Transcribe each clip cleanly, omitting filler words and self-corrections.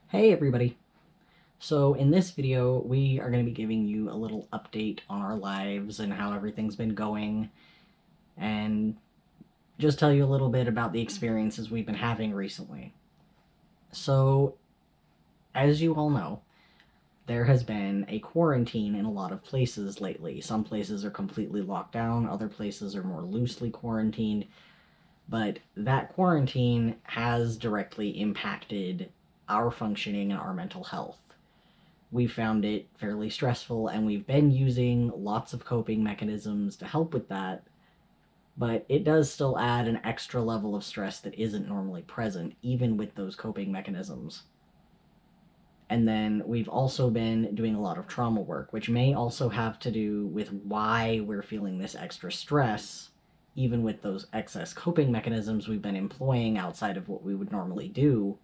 Hey everybody! So in this video, we are going to be giving you a little update on our lives and how everything's been going, and just tell you a little bit about the experiences we've been having recently. So, as you all know, there has been a quarantine in a lot of places lately. Some places are completely locked down, other places are more loosely quarantined, but that quarantine has directly impacted our functioning and our mental health. We found it fairly stressful, and we've been using lots of coping mechanisms to help with that, but it does still add an extra level of stress that isn't normally present, even with those coping mechanisms. And then we've also been doing a lot of trauma work, which may also have to do with why we're feeling this extra stress, even with those excess coping mechanisms we've been employing outside of what we would normally do.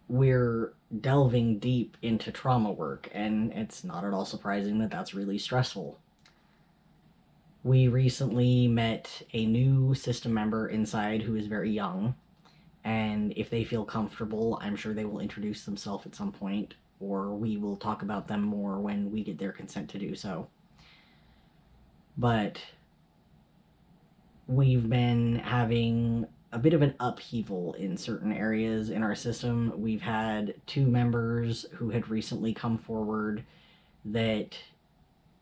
We're delving deep into trauma work, and it's not at all surprising that that's really stressful. We recently met a new system member inside who is very young, and if they feel comfortable, I'm sure they will introduce themselves at some point, or we will talk about them more when we get their consent to do so. But we've been having a bit of an upheaval in certain areas in our system. We've had two members who had recently come forward that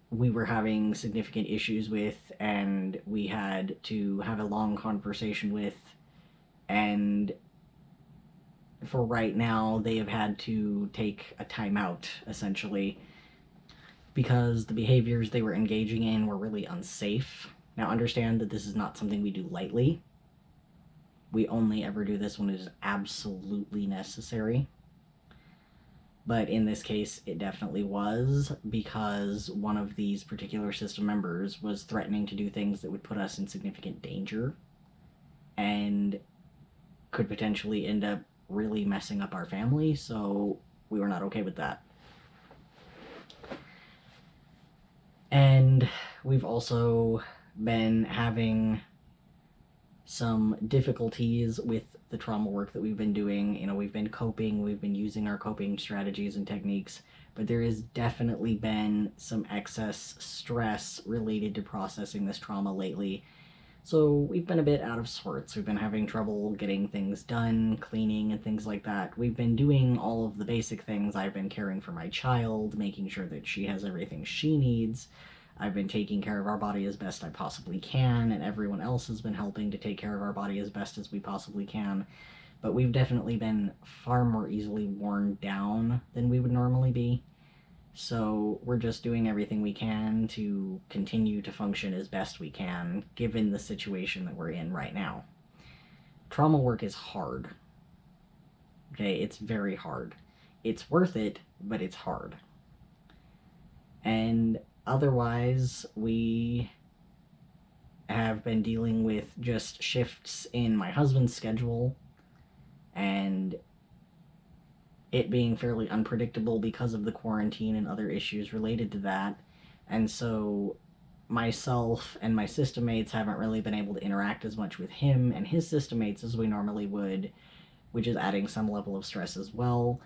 we were having significant issues with, and we had to have a long conversation with. And for right now, they have had to take a timeout, essentially, because the behaviors they were engaging in were really unsafe. Now, understand that this is not something we do lightly. We only ever do this when it is absolutely necessary. But in this case, it definitely was, because one of these particular system members was threatening to do things that would put us in significant danger and could potentially end up really messing up our family, so we were not okay with that. And we've also been having some difficulties with the trauma work that we've been doing. We've been coping, we've been using our coping strategies and techniques, but there has definitely been some excess stress related to processing this trauma lately. So we've been a bit out of sorts. We've been having trouble getting things done, cleaning and things like that. We've been doing all of the basic things. I've been caring for my child, making sure that she has everything she needs. I've been taking care of our body as best I possibly can, and everyone else has been helping to take care of our body as best as we possibly can. But we've definitely been far more easily worn down than we would normally be. So we're just doing everything we can to continue to function as best we can, given the situation that we're in right now. Trauma work is hard. Okay, it's very hard. It's worth it, but it's hard. And otherwise, we have been dealing with just shifts in my husband's schedule and it being fairly unpredictable because of the quarantine and other issues related to that. And so myself and my system mates haven't really been able to interact as much with him and his system mates as we normally would, which is adding some level of stress as well.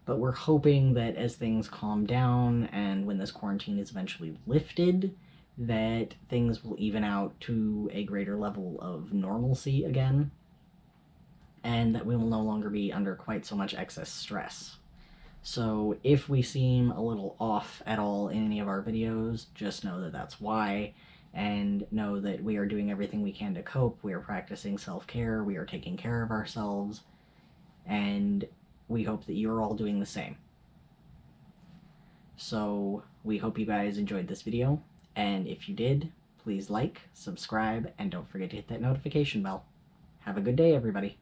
But we're hoping that as things calm down and when this quarantine is eventually lifted, that things will even out to a greater level of normalcy again, and that we will no longer be under quite so much excess stress. So if we seem a little off at all in any of our videos, just know that that's why, and know that we are doing everything we can to cope. We are practicing self-care, we are taking care of ourselves, and we hope that you're all doing the same. So we hope you guys enjoyed this video, and if you did, please like, subscribe, and don't forget to hit that notification bell. Have a good day, everybody.